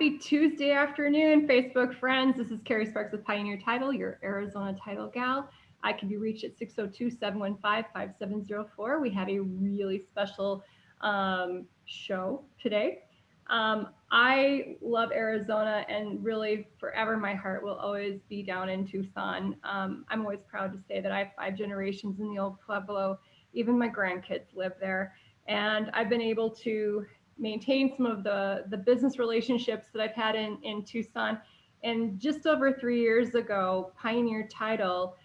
Happy Tuesday afternoon, Facebook friends. This is Carrie Sparks with Pioneer Title, your Arizona title gal. I can be reached at 602-715-5704. We have a really special show today. I love Arizona, and really forever my heart will always be down in Tucson. I'm always proud to say that I have 5 generations in the old Pueblo. Even my grandkids live there. And I've been able to maintain some of the business relationships that I've had in Tucson. And just over 3 years ago, Pioneer Title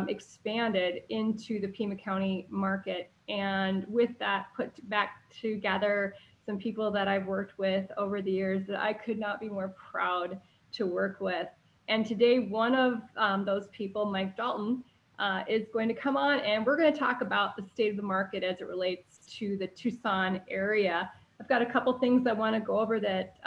expanded into the Pima County market. And with that, put back together some people that I've worked with over the years that I could not be more proud to work with. And today, one of those people, Mike Dalton, is going to come on, and we're going to talk about the state of the market as it relates to the Tucson area. I've got a couple things I want to go over that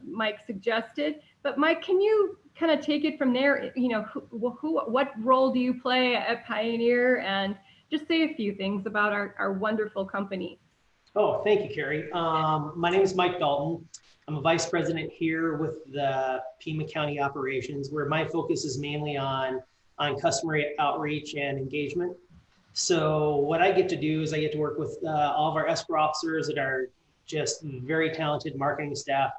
Mike suggested, but Mike, can you kind of take it from there? You know, what role do you play at Pioneer, and just say a few things about our wonderful company. Oh, thank you, Carrie. My name is Mike Dalton. I'm a vice president here with the Pima County operations, where my focus is mainly on customer outreach and engagement. So what I get to do is I get to work with all of our escrow officers that are just very talented marketing staff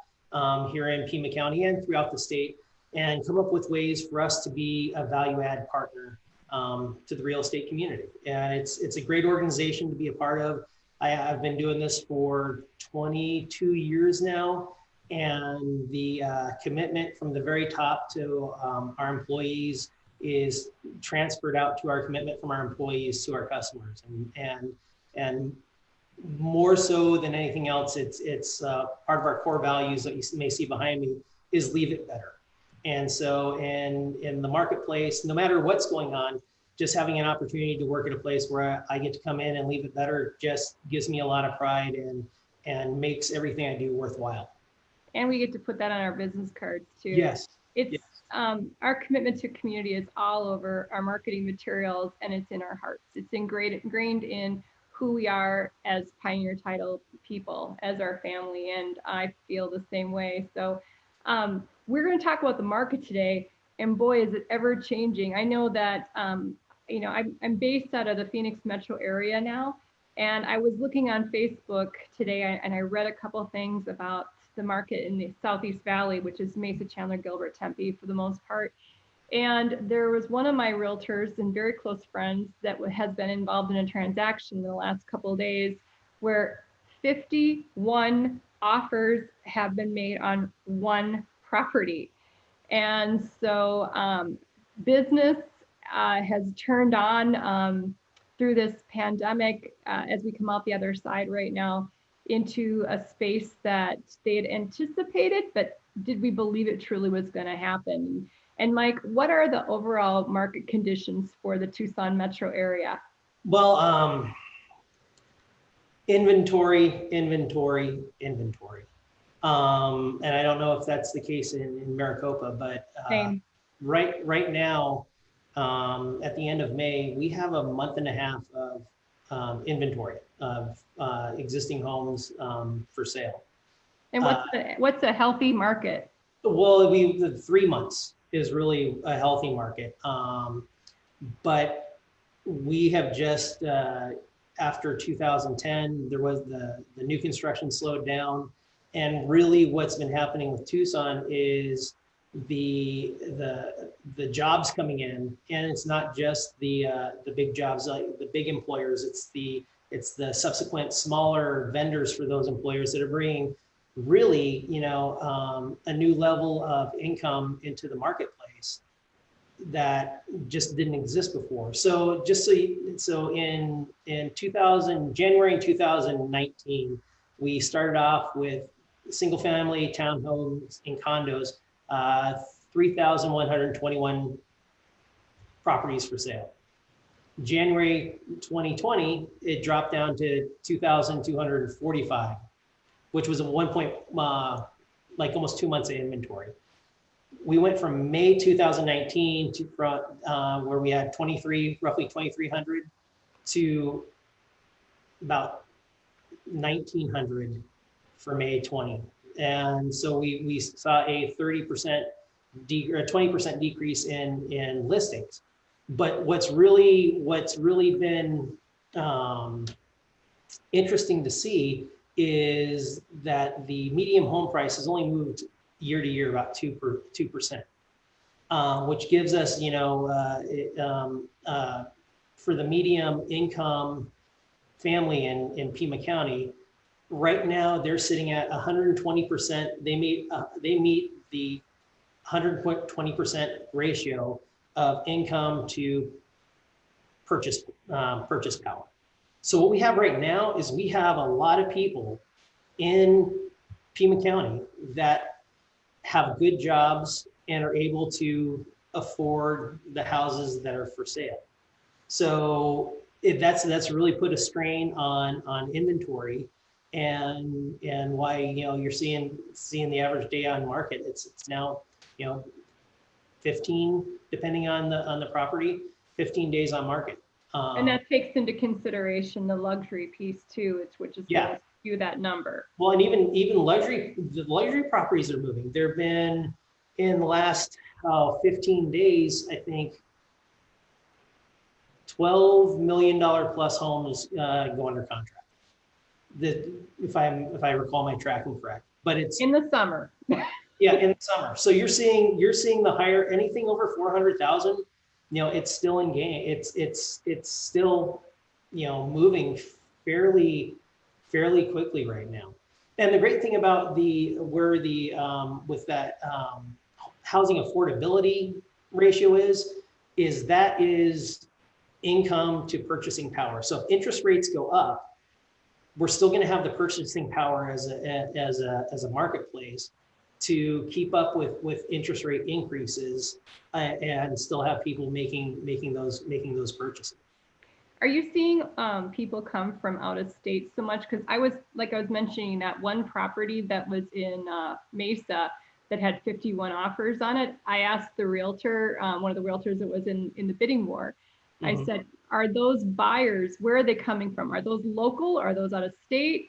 here in Pima County and throughout the state, and come up with ways for us to be a value-add partner to the real estate community. And it's a great organization to be a part of. I've been doing this for 22 years now, and the commitment from the very top to our employees is transferred out to our commitment from our employees to our customers, and more so than anything else, it's part of our core values that you may see behind me is leave it better. And so in the marketplace, no matter what's going on, just having an opportunity to work at a place where I get to come in and leave it better just gives me a lot of pride and makes everything I do worthwhile. And we get to put that on our business cards too. Yes. It's yes. Our commitment to community is all over our marketing materials, and it's in our hearts. It's ingrained in who we are as Pioneer Title people, as our family, and I feel the same way. So we're going to talk about the market today, and boy, is it ever changing. I know that you know, I'm based out of the Phoenix metro area now, and I was looking on Facebook today, and I read a couple things about the market in the Southeast Valley, which is Mesa, Chandler, Gilbert, Tempe for the most part. And there was one of my realtors and very close friends that has been involved in a transaction in the last couple of days where 51 offers have been made on one property. And so business has turned on through this pandemic as we come out the other side right now into a space that they had anticipated, but did we believe it truly was going to happen? And Mike, what are the overall market conditions for the Tucson metro area? Well, inventory. And I don't know if that's the case in Maricopa, but right now, at the end of May, we have a month and a half of inventory of existing homes for sale. And what's a healthy market? Well, the 3 months is really a healthy market. But we have just, after 2010, there was the new construction slowed down. And really what's been happening with Tucson is the jobs coming in, and it's not just the big jobs, like the big employers, it's the subsequent smaller vendors for those employers that are bringing really, you know, a new level of income into the marketplace that just didn't exist before. So in January 2019, we started off with single family townhomes and condos, 3,121 properties for sale. January 2020, it dropped down to 2,245, which was a like almost 2 months of inventory. We went from May 2019 to where we had roughly 2,300 to about 1,900 for May 20. And so we saw a 30% or a 20% decrease in listings. But what's really been interesting to see is that the median home price has only moved year to year about 2%, which gives us, for the medium income family in Pima County, right now they're sitting at 120%. They meet the 120% ratio of income to purchase power. So what we have right now is we have a lot of people in Pima County that have good jobs and are able to afford the houses that are for sale. So that's really put a strain on inventory, and why you're seeing the average day on market. It's now 15, depending on the property, 15 days on market. And that takes into consideration the luxury piece too, which is going to skew that number. Well, and even the luxury properties are moving. There've been, in the last 15 days, I think, $12 million plus homes go under contract. If I recall my tracking correct, but it's in the summer. Yeah, in the summer. So you're seeing the higher, anything over 400,000. It's still in game. It's still moving fairly quickly right now. And the great thing about with that housing affordability ratio is that is income to purchasing power. So if interest rates go up, we're still going to have the purchasing power as a marketplace to keep up with interest rate increases and still have people making those purchases. Are you seeing people come from out of state so much? Because I was mentioning that one property that was in Mesa that had 51 offers on it. I asked the realtor, one of the realtors that was in the bidding war, I said, are those buyers, where are they coming from? Are those local? Are those out of state?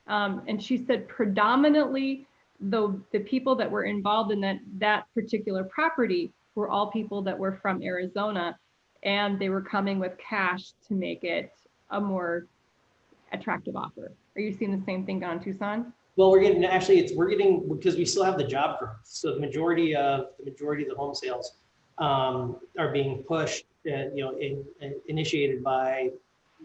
And she said predominantly the people that were involved in that particular property were all people that were from Arizona, and they were coming with cash to make it a more attractive offer. Are you seeing the same thing down in Tucson? Well, we're getting because we still have the job growth. So the majority of the home sales are being pushed, initiated by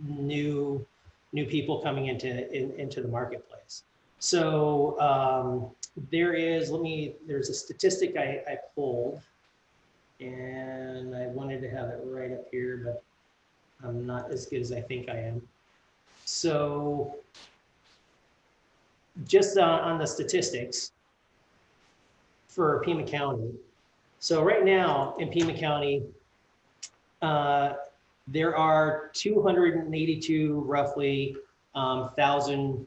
new people coming into the marketplace. So there's a statistic I pulled, and I wanted to have it right up here, but I'm not as good as I think I am. So just on the statistics for Pima County. So right now in Pima County, there are 282 roughly thousand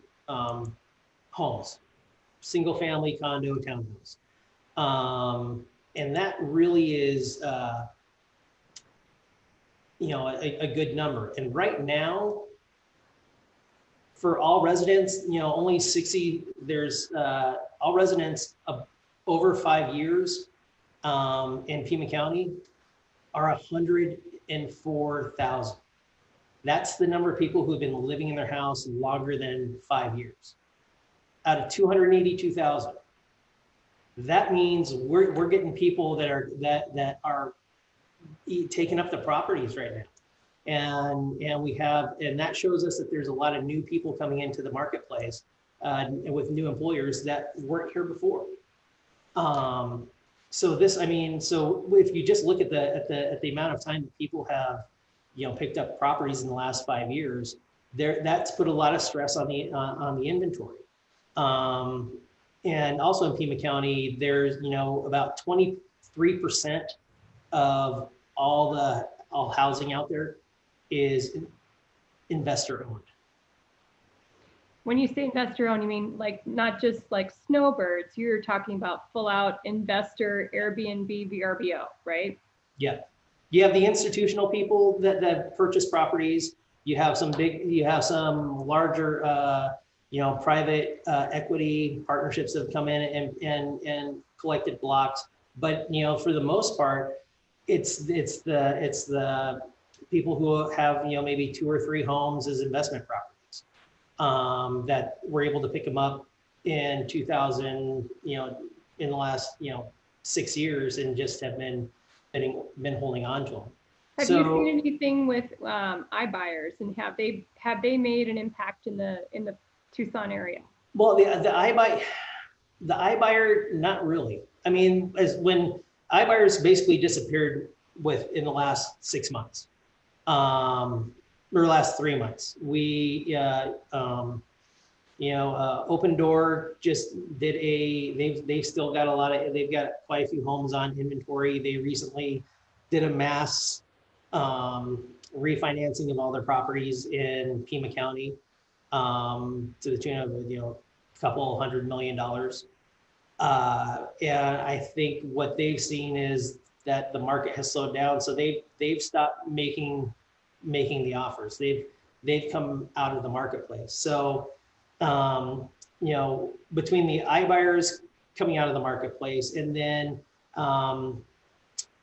homes, single family condo townhomes. And that really is a good number. And right now, for all residents, only 60, there's all residents of over 5 years in Pima County are 104,000. That's the number of people who've been living in their house longer than 5 years. Out of 282,000. That means we're getting people that are taking up the properties right now. And that shows us that there's a lot of new people coming into the marketplace with new employers that weren't here before. So if you just look at the amount of time that people have, picked up properties in the last 5 years, that's put a lot of stress on the inventory. And also in Pima County, there's about 23% of all housing out there is investor owned. When you say investor owned, you mean not just like snowbirds, you're talking about full out investor, Airbnb, VRBO, right? Yeah. You have the institutional people that purchase properties. You have some larger private equity partnerships have come in and collected blocks. But for the most part, it's the people who have maybe 2 or 3 homes as investment properties, that were able to pick them up in 2000, in the last 6 years, and just have been holding on to them. Have you seen anything with iBuyers, and have they made an impact in the Tucson area? Well, the iBuyer, not really. I mean, as when iBuyers basically disappeared in the last 6 months, or last 3 months. Open Door just did they've still got they've got quite a few homes on inventory. They recently did a mass refinancing of all their properties in Pima County, to the tune of a couple $100 million. And I think what they've seen is that the market has slowed down, so they've stopped making the offers. They've come out of the marketplace. So between the iBuyers coming out of the marketplace, and then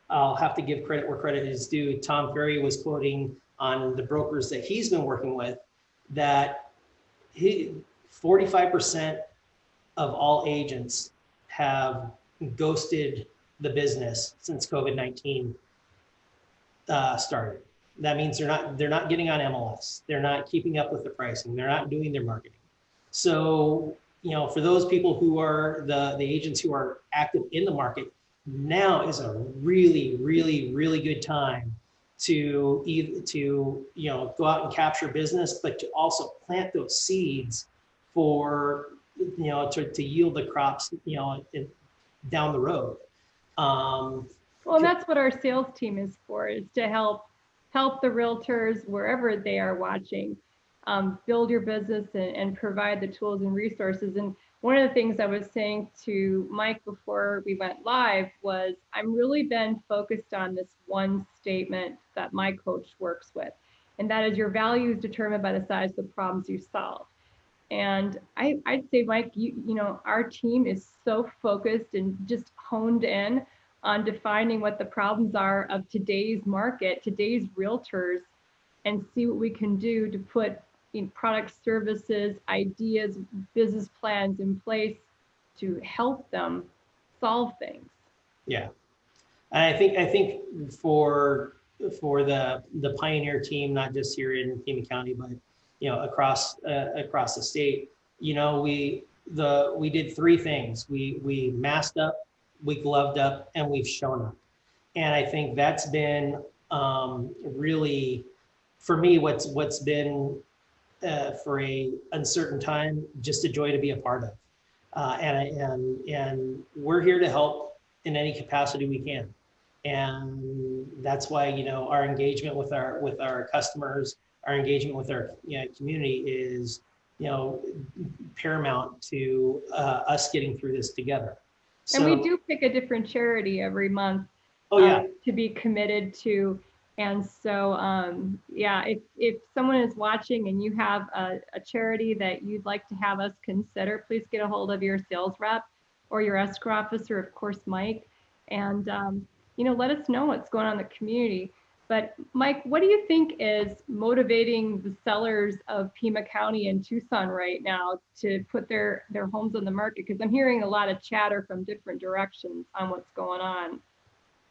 I'll have to give credit where credit is due. Tom Ferry was quoting on the brokers that he's been working with that 45% of all agents have ghosted the business since COVID-19 started. That means they're not getting on MLS. They're not keeping up with the pricing. They're not doing their marketing. So, for those people who are the agents who are active in the market, now is a really, really, really good time to go out and capture business, but to also plant those seeds for to yield the crops down the road. Well, that's what our sales team is for, is to help the realtors wherever they are watching, build your business and provide the tools and resources. And one of the things I was saying to Mike before we went live was, I'm really been focused on this one statement that my coach works with, and that is, your value is determined by the size of the problems you solve. And I'd say, Mike, our team is so focused and just honed in on defining what the problems are of today's market, today's realtors, and see what we can do to put products, services, ideas, business plans in place to help them solve things. Yeah, and I think for the Pioneer team, not just here in Pima County, but across the state, we did 3 things. We masked up, we gloved up, and we've shown up. And I think that's been really, for me, what's been for a uncertain time, just a joy to be a part of. And we're here to help in any capacity we can. And that's why our engagement with our customers, our engagement with our community is paramount to us getting through this together. And we do pick a different charity every month. Oh, yeah. To be committed to. And so, if someone is watching and you have a charity that you'd like to have us consider, please get a hold of your sales rep or your escrow officer, of course, Mike, and let us know what's going on in the community. But Mike, what do you think is motivating the sellers of Pima County and Tucson right now to put their homes on the market? Because I'm hearing a lot of chatter from different directions on what's going on.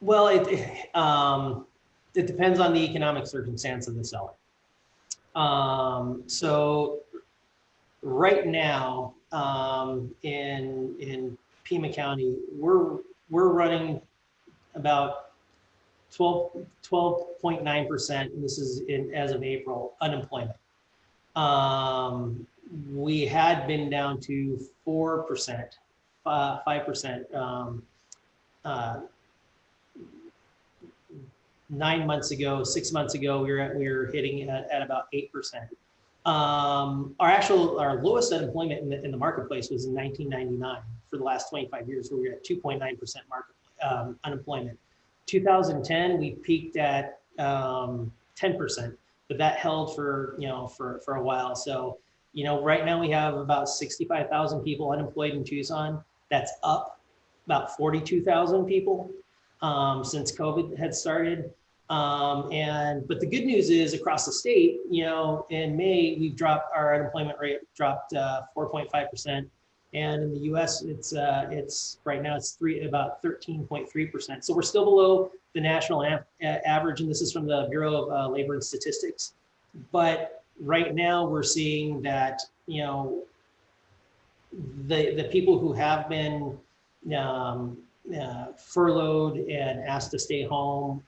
Well, it depends on the economic circumstance of the seller. So right now, in Pima County, we're running about 12.9%, and this is as of April, unemployment. We had been down to 4%, 5%. 9 months ago, 6 months ago, we were hitting at about 8%. Our lowest unemployment in the marketplace was in 1999. For the last 25 years, where we were at 2.9% unemployment. 2010, we peaked at 10%, but that held for a while. So Right now we have about 65,000 people unemployed in Tucson. That's up about 42,000 people since COVID had started. But the good news is across the state, in May, our unemployment rate dropped 4.5%. And in the US, it's right now it's about 13.3%. So we're still below the national average. And this is from the Bureau of Labor and Statistics. But right now we're seeing that, the people who have been furloughed and asked to stay home,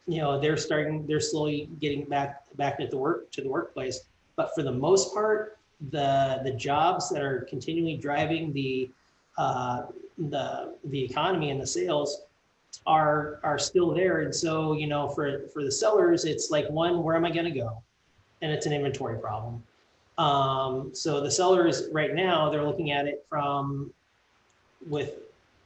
they're slowly getting back to the workplace. But for the most part, the jobs that are continually driving the economy and the sales are still there. And so, for the sellers, it's like, one, where am I going to go? And it's an inventory problem. So the sellers right now, they're looking at it with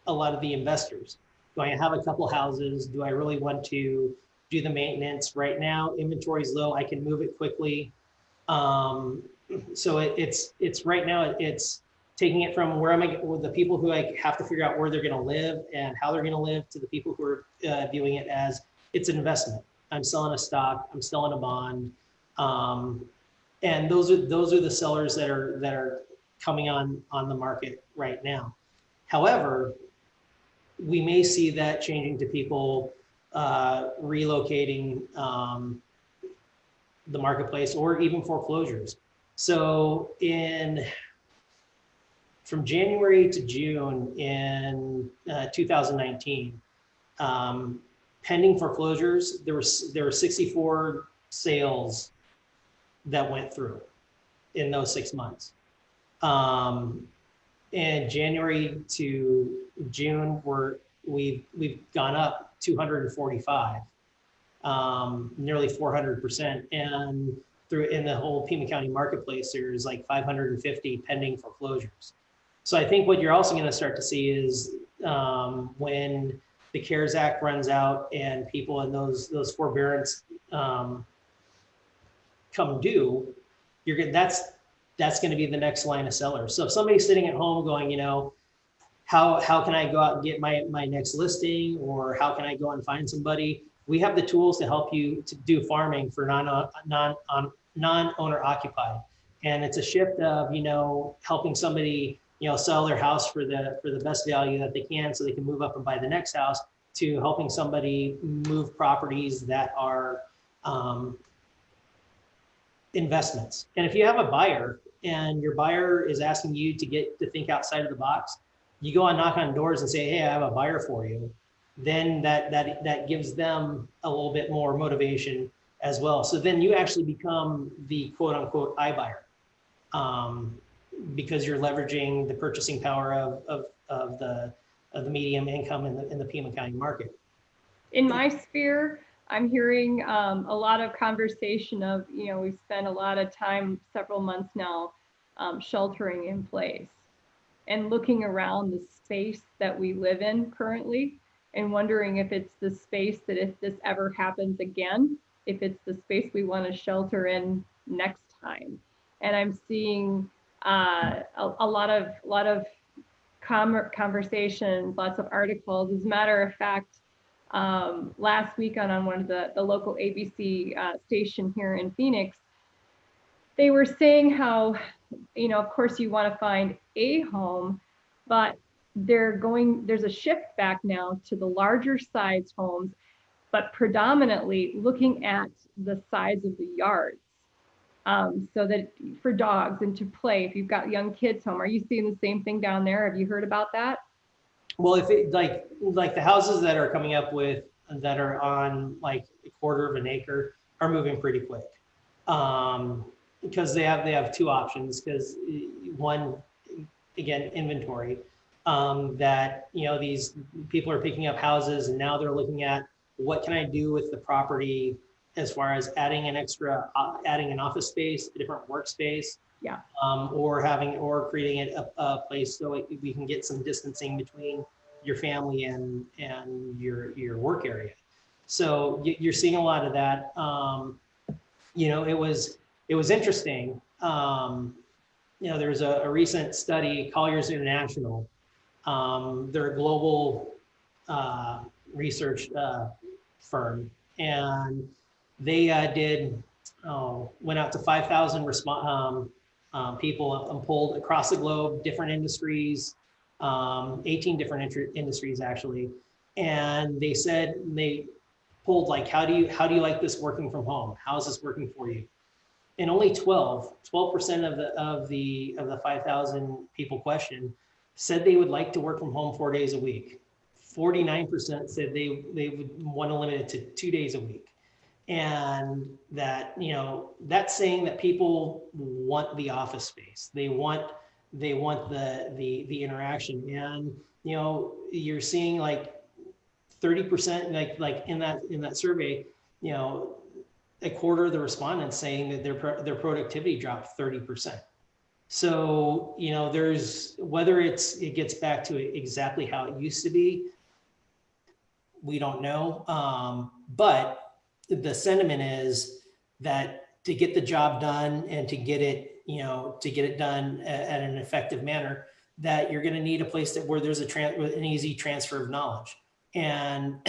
a lot of the investors. Do I have a couple houses? Do I really want to do the maintenance? Right now, inventory is low. I can move it quickly. So it's right now, it's taking it from the people who have to figure out where they're going to live and how they're going to live, to the people who are viewing it as it's an investment. I'm selling a stock. I'm selling a bond. And those are the sellers that are coming on the market right now. However, we may see that changing to people relocating the marketplace, or even foreclosures. So from January to June in 2019, pending foreclosures, there were 64 sales that went through in those 6 months. And January to June, we've gone up 245, nearly 400%. And in the whole Pima County marketplace, there's like 550 pending foreclosures. So I think what you're also going to start to see is when the CARES Act runs out and people in those forbearance come due, that's going to be the next line of sellers. So if somebody's sitting at home going, how can I go out and get my next listing, or how can I go and find somebody? We have the tools to help you to do farming for non-owner occupied. And it's a shift of, helping somebody, sell their house for the best value that they can, so they can move up and buy the next house, to helping somebody move properties that are investments. And if you have a buyer and your buyer is asking you to think outside of the box, you go and knock on doors and say, hey, I have a buyer for you. Then that gives them a little bit more motivation as well. So then you actually become the quote unquote iBuyer, because you're leveraging the purchasing power of the medium income in the Pima County market. In my sphere, I'm hearing a lot of conversation of, we've spent a lot of time, several months now, sheltering in place and looking around the space that we live in currently, and wondering if it's the space that, if this ever happens again, if it's the space we want to shelter in next time. And I'm seeing a lot of conversations, lots of articles. As a matter of fact, last week on one of the local ABC station here in Phoenix, they were saying how, of course you want to find a home, but there's a shift back now to the larger size homes, but predominantly looking at the size of the yards. So that for dogs and to play, if you've got young kids home. Are you seeing the same thing down there? Have you heard about that? Well, if it like the houses that are coming up that are on like a quarter of an acre are moving pretty quick, because they have two options. Because one, again, inventory, that these people are picking up houses, and now they're looking at, what can I do with the property as far as adding an office space, a different workspace, yeah, or creating a place so we can get some distancing between your family and your work area. So you're seeing a lot of that. It was interesting there's a recent study, Colliers International. They're a global research firm, and they went out to 5,000 people and polled across the globe, different industries, 18 different industries actually, and they polled like, how do you like this working from home? How is this working for you? And only 12% of the 5,000 people questioned said they would like to work from home 4 days a week. 49% said they would want to limit it to 2 days a week. And that, that's saying that people want the office space. They want the interaction. And, you're seeing like 30%, like in that survey, a quarter of the respondents saying that their productivity dropped 30%. So, there's, whether it gets back to exactly how it used to be, we don't know. But the sentiment is that to get the job done and to get it done at an effective manner, that you're going to need a place where there's an easy transfer of knowledge. And,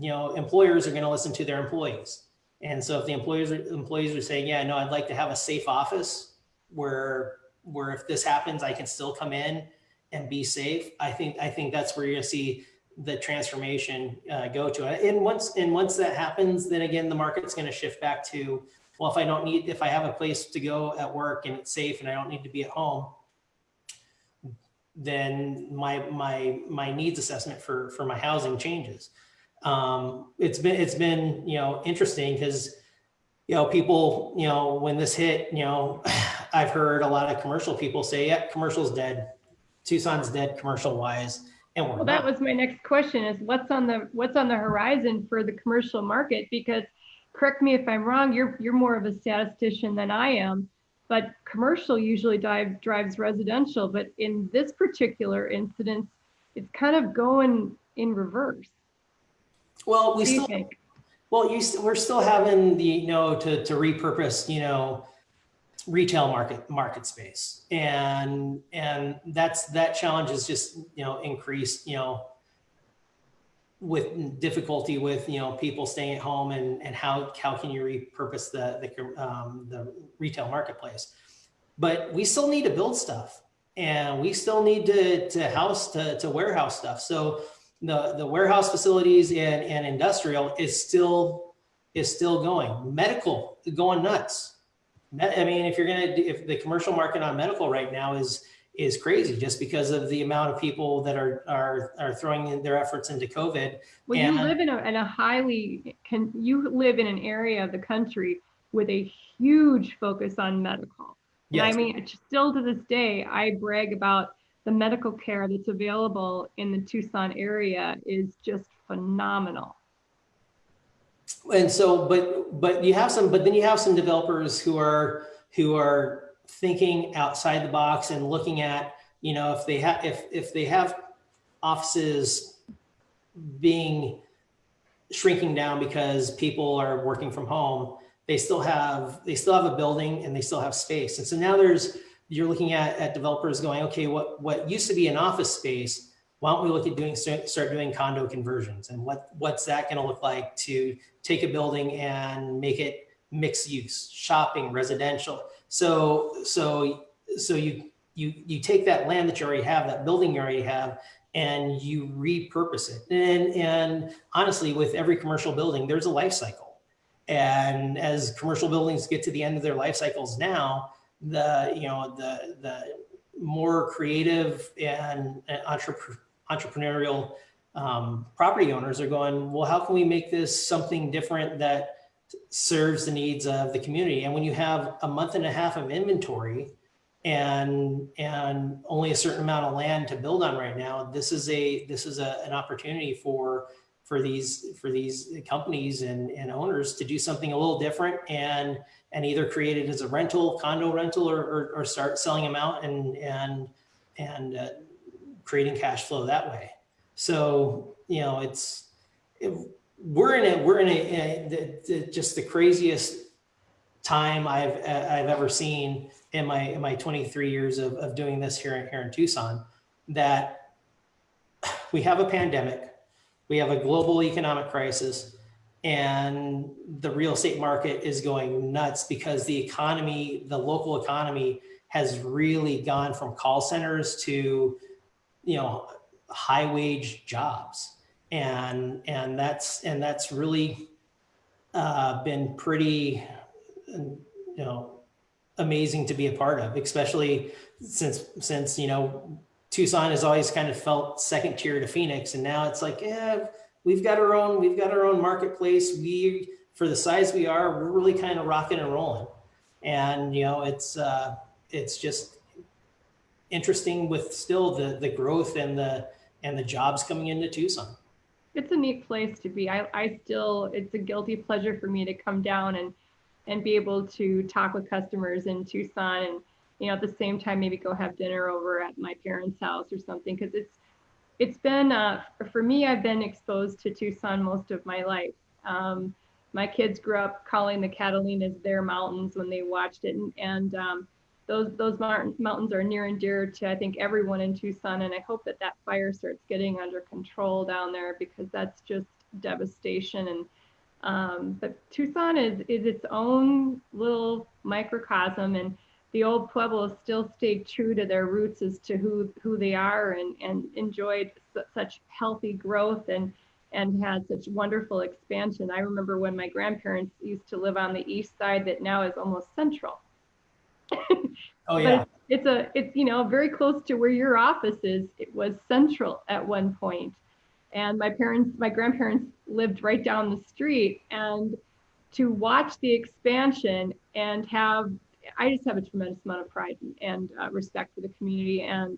employers are going to listen to their employees. And so if the employees are saying, yeah, no, I'd like to have a safe office where if this happens, I can still come in and be safe. I think that's where you're going to see the transformation go to. And once that happens, then again, the market's going to shift back to, well, if I have a place to go at work and it's safe and I don't need to be at home, then my needs assessment for my housing changes. It's been interesting because people when this hit, I've heard a lot of commercial people say, yeah, commercial's dead, Tucson's dead commercial wise. And well, that was my next question, is what's on the horizon for the commercial market? Because correct me if I'm wrong, you're more of a statistician than I am, but commercial usually drives residential. But in this particular incident, it's kind of going in reverse. Well, we're still having the, to repurpose, retail market space. And that challenge is just, increased, with difficulty with, people staying at home and how can you repurpose the retail marketplace. But we still need to build stuff, and we still need to warehouse stuff. So the warehouse facilities and industrial is still going. Medical going nuts. I mean, if the commercial market on medical right now is crazy, just because of the amount of people that are throwing in their efforts into COVID. Well, you live you live in an area of the country with a huge focus on medical. Yes. And I mean, still to this day, I brag about the medical care that's available in the Tucson area is just phenomenal. And so, but then you have some developers who are thinking outside the box and looking at, if they have offices shrinking down because people are working from home, they still have a building and they still have space. And so now you're looking at developers going, okay, what used to be an office space, why don't we look at start doing condo conversions? And what's that going to look like to take a building and make it mixed use, shopping, residential. So you take that land that you already have, that building you already have, and you repurpose it. And honestly, with every commercial building, there's a life cycle. And as commercial buildings get to the end of their life cycles now, the more creative and entrepreneurial property owners are going, well, how can we make this something different that serves the needs of the community? And when you have a month and a half of inventory and only a certain amount of land to build on right now, this is an opportunity for these companies and owners to do something a little different and either create it as a condo rental, or start selling them out and creating cash flow that way. So, we're in just the craziest time I've ever seen in my 23 years of doing this here in Tucson, that we have a pandemic, we have a global economic crisis, and the real estate market is going nuts because the economy, the local economy, has really gone from call centers to, you know, high wage jobs, and that's really been pretty, you know, amazing to be a part of, especially since Tucson has always kind of felt second tier to Phoenix, and now it's like, yeah, we've got our own marketplace. We, for the size we are, we're really kind of rocking and rolling, and it's just interesting with still the growth and the jobs coming into Tucson. It's a neat place to be. I still, it's a guilty pleasure for me to come down and be able to talk with customers in Tucson, and at the same time maybe go have dinner over at my parents' house or something, because it's been for me, I've been exposed to Tucson most of my life. My kids grew up calling the Catalinas their mountains when they watched it, and those mountains are near and dear to, I think, everyone in Tucson, and I hope that that fire starts getting under control down there, because that's just devastation. And but Tucson is its own little microcosm, and the old Pueblos still stayed true to their roots as to who they are, and enjoyed such healthy growth, and had such wonderful expansion. I remember when my grandparents used to live on the east side that now is almost central. Oh But yeah. it's very close to where your office is. It was central at one point, and my grandparents lived right down the street, and to watch the expansion and have, I just have a tremendous amount of pride and respect for the community. And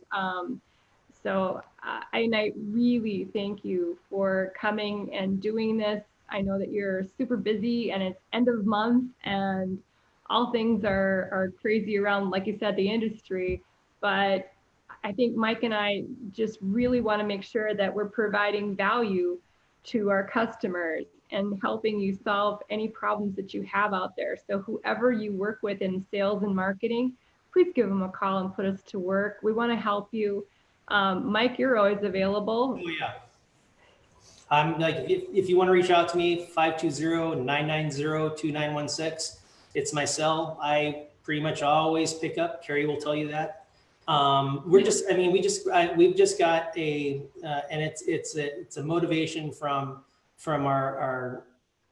and I really thank you for coming and doing this. I know that you're super busy and it's end of month, and all things are crazy around, like you said, the industry. But I think Mike and I just really want to make sure that we're providing value to our customers and helping you solve any problems that you have out there. So whoever you work with in sales and marketing, please give them a call and put us to work. We want to help you. Mike, you're always available. Oh yeah. I'm like, if you want to reach out to me, 520-990-2916. It's my cell. I pretty much always pick up. Carrie will tell you that. We're just, I mean, we've just got and it's a motivation from our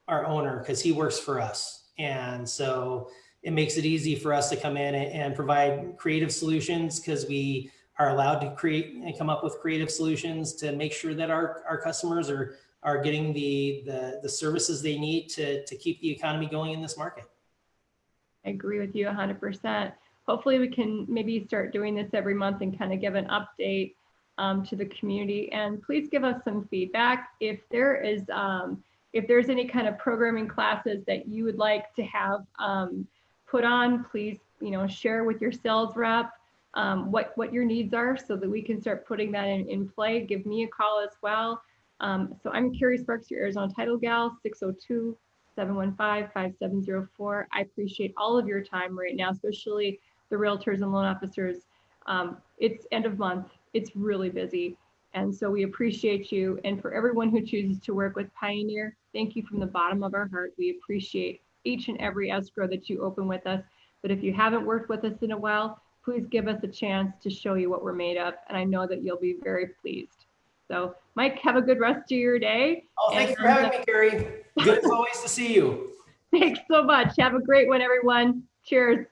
owner, because he works for us. And so it makes it easy for us to come in and provide creative solutions, because we are allowed to create and come up with creative solutions to make sure that our customers are getting the services they need to keep the economy going in this market. I agree with you 100%. Hopefully we can maybe start doing this every month and kind of give an update to the community. And please give us some feedback if there's any kind of programming classes that you would like to have put on. Please, share with your sales rep what your needs are, so that we can start putting that in play. Give me a call as well. So I'm Carrie Sparks, your Arizona Title Gal, 602-715-5704. I appreciate all of your time right now, especially the realtors and loan officers. It's end of month. It's really busy. And so we appreciate you. And for everyone who chooses to work with Pioneer, thank you from the bottom of our heart. We appreciate each and every escrow that you open with us. But if you haven't worked with us in a while, please give us a chance to show you what we're made of. And I know that you'll be very pleased. So Mike, have a good rest of your day. Oh, thank you for having me, Carrie. Good as always to see you. Thanks so much. Have a great one, everyone. Cheers.